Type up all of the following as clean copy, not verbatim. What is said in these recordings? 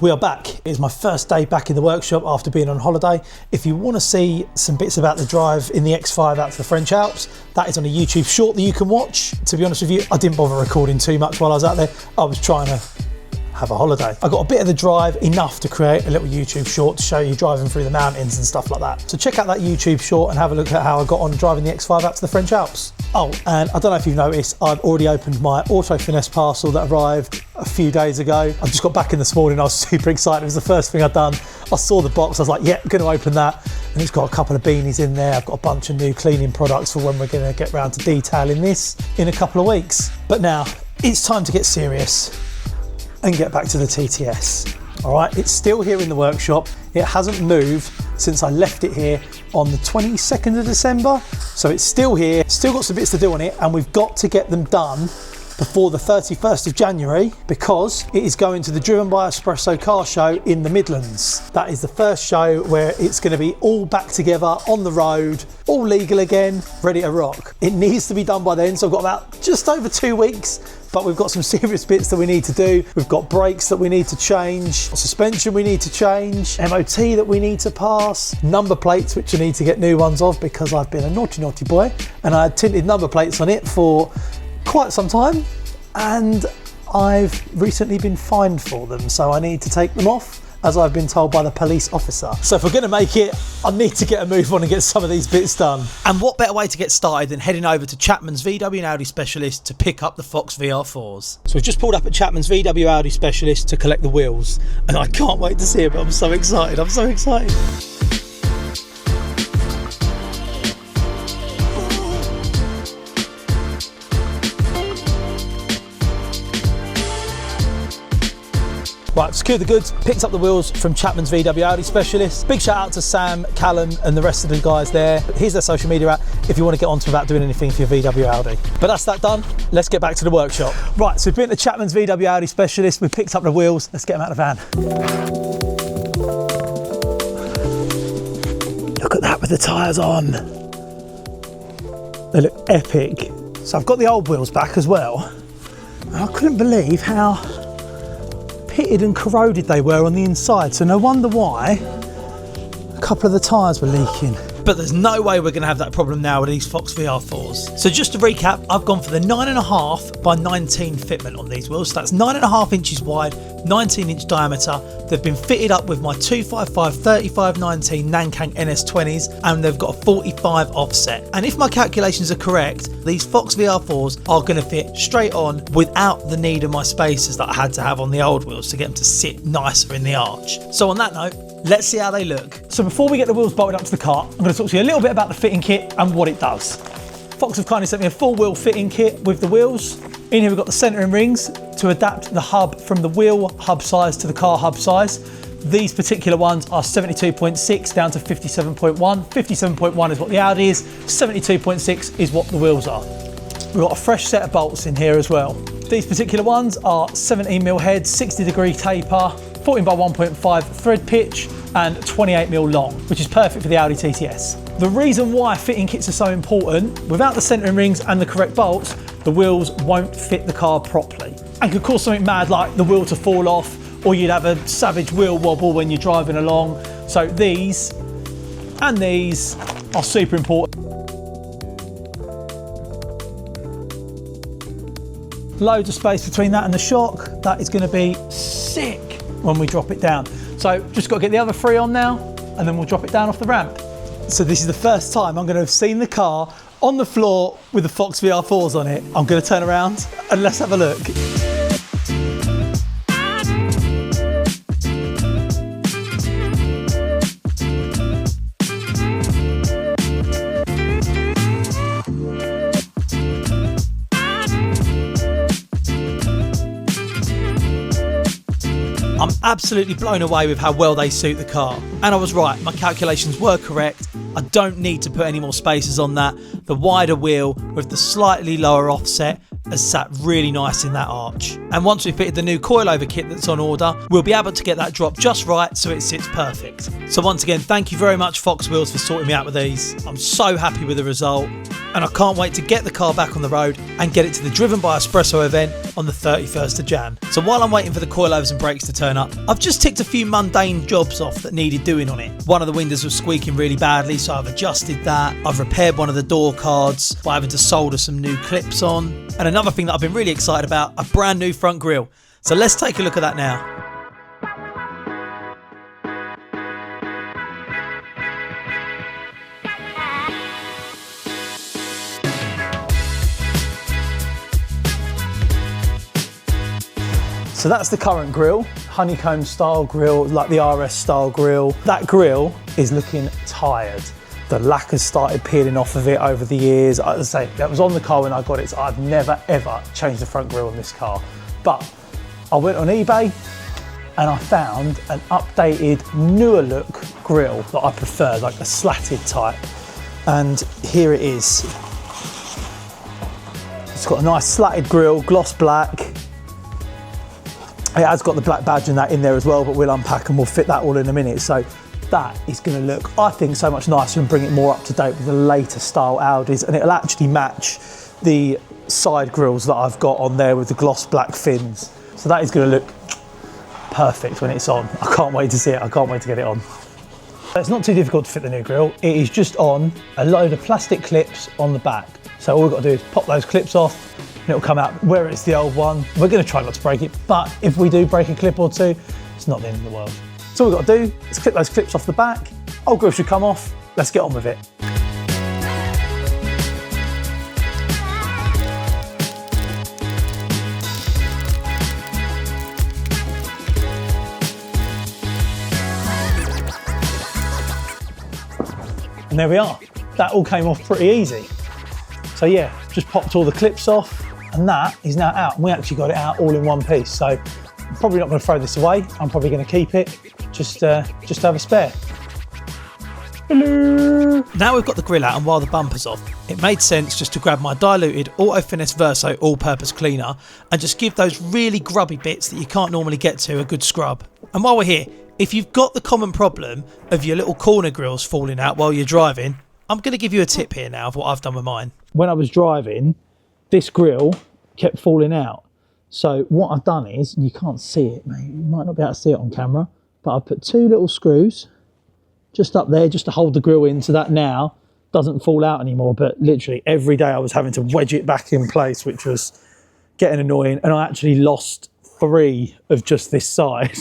We are back. It's my first day back in the workshop after being on holiday. If you want to see some bits about the drive in the X5 out to the French Alps, that is on a YouTube short that you can watch. To be honest with you, I didn't bother recording too much while I was out there. I was trying to have a holiday. I got a bit of the drive, enough to create a little YouTube short to show you driving through the mountains and stuff like that. So check out that YouTube short and have a look at how I got on driving the X5 out to the French Alps. Oh, and I don't know if you've noticed, I've already opened my Auto Finesse parcel that arrived a few days ago. I just got back in this morning. I was super excited. It was the first thing I'd done. I saw the box. I was like, yeah, going to open that. And it's got a couple of beanies in there. I've got a bunch of new cleaning products for when we're going to get round to detailing this in a couple of weeks. But now it's time to get serious and get back to the TTS. All right, it's still here in the workshop. It hasn't moved since I left it here on the 22nd of December. So it's still here, still got some bits to do on it, and we've got to get them done before the 31st of January because it is going to the Driven by Espresso car show in the Midlands. That is the first show where it's going to be all back together on the road, all legal again, ready to rock. It needs to be done by then, so I've got about just over 2 weeks, but we've got some serious bits that we need to do. We've got brakes that we need to change, suspension we need to change, MOT that we need to pass, number plates which I need to get new ones of because I've been a naughty boy and I had tinted number plates on it for quite some time, and I've recently been fined for them, so I need to take them off as I've been told by the police officer. So if we're going to make it, I need to get a move on and get some of these bits done. And what better way to get started than heading over to Chapman's VW and Audi specialist to pick up the Fox VR4s. So we've just pulled up at Chapman's VW Audi specialist to collect the wheels, and I can't wait to see it, but I'm so excited, I'm so excited. Right, secured the goods, picked up the wheels from Chapman's VW Audi specialist. Big shout out to Sam, Callum and the rest of the guys there. Here's their social media at if you want to get onto about doing anything for your VW Audi. But that's that done, let's get back to the workshop. Right, so we've been to Chapman's VW Audi specialist, we picked up the wheels, let's get them out of the van. Look at that with the tyres on. They look epic. So I've got the old wheels back as well. And I couldn't believe how pitted and corroded they were on the inside, so no wonder why a couple of the tyres were leaking. But there's no way we're going to have that problem now with these Fox VR4s. So just to recap, I've gone for the 9.5 by 19 fitment on these wheels. So that's 9.5 inches wide, 19-inch diameter. They've been fitted up with my 255/35/19 Nankang NS20s, and they've got a 45 offset. And if my calculations are correct, these Fox VR4s are going to fit straight on without the need of my spacers that I had to have on the old wheels to get them to sit nicer in the arch. So on that note, let's see how they look. So before we get the wheels bolted up to the car, I'm going to talk to you a little bit about the fitting kit and what it does. Fox have kindly sent me a full wheel fitting kit with the wheels. In here we've got the centering rings to adapt the hub from the wheel hub size to the car hub size. These particular ones are 72.6 down to 57.1. 57.1 is what the Audi is, 72.6 is what the wheels are. We've got a fresh set of bolts in here as well. These particular ones are 17mm head, 60-degree taper, 14 by 1.5 thread pitch and 28mm long, which is perfect for the Audi TTS. The reason why fitting kits are so important, without the centering rings and the correct bolts, the wheels won't fit the car properly and could cause something mad like the wheel to fall off, or you'd have a savage wheel wobble when you're driving along. So these and these are super important. Loads of space between that and the shock. That is going to be sick when we drop it down. So just got to get the other three on now and then we'll drop it down off the ramp. So this is the first time I'm going to have seen the car on the floor with the Fox VR4s on it. I'm going to turn around and let's have a look. I'm absolutely blown away with how well they suit the car. And I was right, my calculations were correct. I don't need to put any more spacers on that. The wider wheel with the slightly lower offset has sat really nice in that arch. And once we've fitted the new coilover kit that's on order, we'll be able to get that drop just right so it sits perfect. So once again, thank you very much Fox Wheels for sorting me out with these. I'm so happy with the result, and I can't wait to get the car back on the road and get it to the Driven by Espresso event on the 31st of Jan. So while I'm waiting for the coilovers and brakes to turn up, I've just ticked a few mundane jobs off that needed doing on it. One of the windows was squeaking really badly, so I've adjusted that. I've repaired one of the door cards by having to solder some new clips on. And another thing that I've been really excited about, a brand new front grille. So let's take a look at that now. So that's the current grille, honeycomb style grille, like the RS style grille. That grille is looking tired. The lacquer's started peeling off of it over the years. As I say, that was on the car when I got it, so I've never ever changed the front grille on this car. But I went on eBay and I found an updated, newer look grille that I prefer, like a slatted type. And here it is. It's got a nice slatted grille, gloss black. It has got the black badge and that in there as well, but we'll unpack and we'll fit that all in a minute. So that is going to look, I think, so much nicer and bring it more up to date with the later style Audis, and it'll actually match the side grills that I've got on there with the gloss black fins. So that is going to look perfect when it's on. I can't wait to see it. I can't wait to get it on. It's not too difficult to fit the new grille. It is just on a load of plastic clips on the back. So all we've got to do is pop those clips off and it'll come out where it's the old one. We're going to try not to break it, but if we do break a clip or two, it's not the end of the world. So all we've got to do is clip those clips off the back. Old grille should come off. Let's get on with it. And there we are. That all came off pretty easy. So yeah, just popped all the clips off and that is now out. And we actually got it out all in one piece. So I'm probably not going to throw this away. I'm probably going to keep it just to have a spare. Hello. Now we've got the grill out and while the bumper's off, it made sense just to grab my diluted Auto Finesse Verso all-purpose cleaner and just give those really grubby bits that you can't normally get to a good scrub. And while we're here, if you've got the common problem of your little corner grills falling out while you're driving, I'm going to give you a tip here now of what I've done with mine. When I was driving, this grill kept falling out. So what I've done is, and you can't see it, mate, you might not be able to see it on camera, but I put two little screws just up there just to hold the grill in so that now doesn't fall out anymore. But literally every day I was having to wedge it back in place, which was getting annoying. And I actually lost 3 of just this side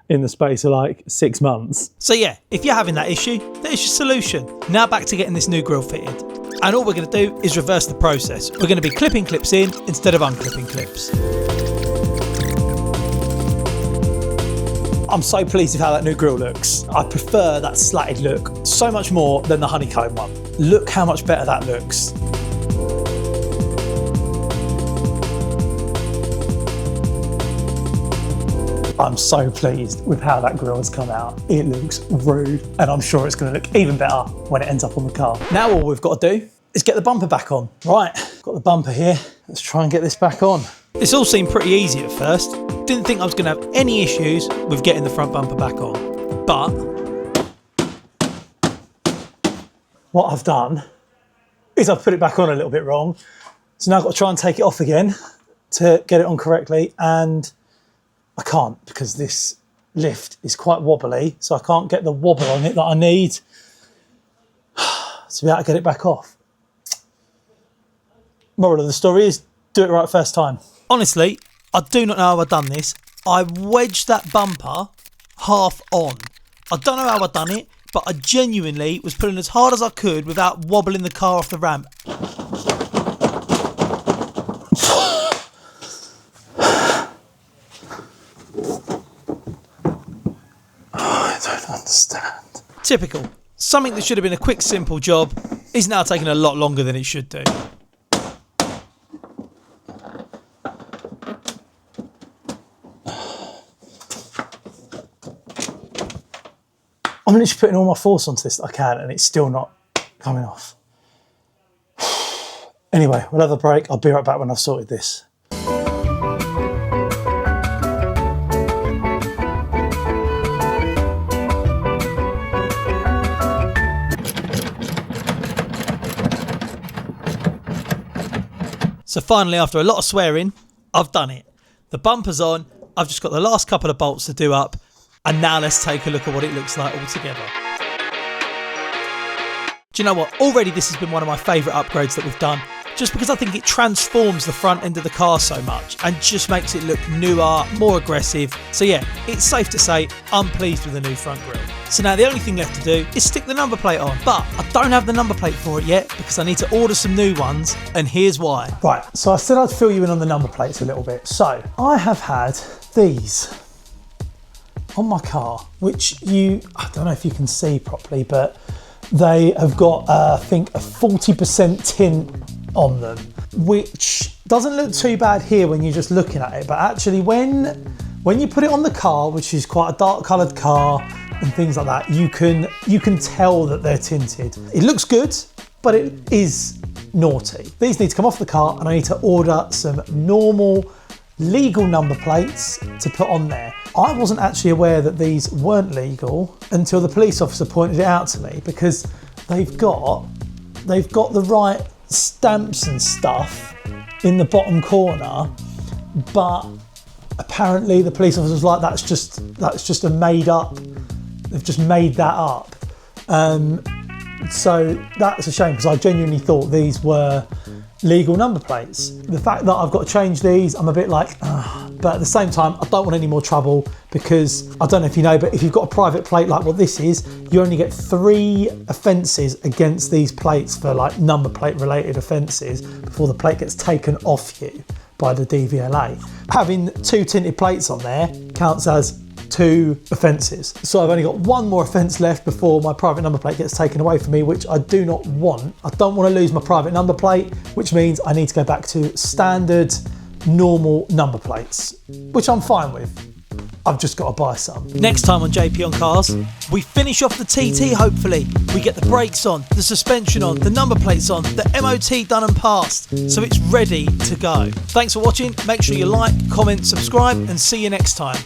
in the space of like 6 months. So yeah, if you're having that issue, there's your solution. Now back to getting this new grille fitted. And all we're going to do is reverse the process. We're going to be clipping clips in instead of unclipping clips. I'm so pleased with how that new grille looks. I prefer that slatted look so much more than the honeycomb one. Look how much better that looks. I'm so pleased with how that grille has come out. It looks rude, and I'm sure it's going to look even better when it ends up on the car. Now all we've got to do is get the bumper back on. Right, got the bumper here. Let's try and get this back on. This all seemed pretty easy at first. Didn't think I was going to have any issues with getting the front bumper back on. But what I've done is I've put it back on a little bit wrong. So now I've got to try and take it off again to get it on correctly, and I can't because this lift is quite wobbly, so I can't get the wobble on it that I need to be able to get it back off. Moral of the story is do it right first time. Honestly, I do not know how I've done this. I wedged that bumper half on. I don't know how I've done it, but I genuinely was pulling as hard as I could without wobbling the car off the ramp. I don't understand. Typical. Something that should have been a quick, simple job is now taking a lot longer than it should do. I'm literally putting all my force onto this that I can, and it's still not coming off. Anyway, we'll have a break. I'll be right back when I've sorted this. So finally, after a lot of swearing, I've done it. The bumper's on, I've just got the last couple of bolts to do up, and now let's take a look at what it looks like all together. Do you know what? Already this has been one of my favourite upgrades that we've done, just because I think it transforms the front end of the car so much and just makes it look newer, more aggressive. So yeah, it's safe to say I'm pleased with the new front grille. So now the only thing left to do is stick the number plate on, but I don't have the number plate for it yet because I need to order some new ones, and here's why. Right, so I said I'd fill you in on the number plates a little bit. So I have had these on my car, which I don't know if you can see properly, but they have got, I think, a 40% tint on them, which doesn't look too bad here when you're just looking at it, but actually when you put it on the car, which is quite a dark coloured car and things like that, you can tell that they're tinted. It looks good, but it is naughty. These need to come off the car, and I need to order some normal legal number plates to put on there. I wasn't actually aware that these weren't legal until the police officer pointed it out to me, because they've got the right stamps and stuff in the bottom corner, but apparently the police officer was like, that's just a made up, they've just made that up. So that's a shame, because I genuinely thought these were legal number plates. The fact that I've got to change these, I'm a bit like, but at the same time, I don't want any more trouble, because I don't know if you know, but if you've got a private plate like what this is, you only get 3 offences against these plates for like number plate related offences before the plate gets taken off you by the DVLA. Having 2 tinted plates on there counts as 2 offences. So I've only got 1 more offence left before my private number plate gets taken away from me, which I do not want. I don't want to lose my private number plate, which means I need to go back to standard, normal number plates, which I'm fine with. I've just got to buy some. Next time on JP on Cars, we finish off the TT hopefully. We get the brakes on, the suspension on, the number plates on, the MOT done and passed, so it's ready to go. Thanks for watching. Make sure you like, comment, subscribe, and see you next time.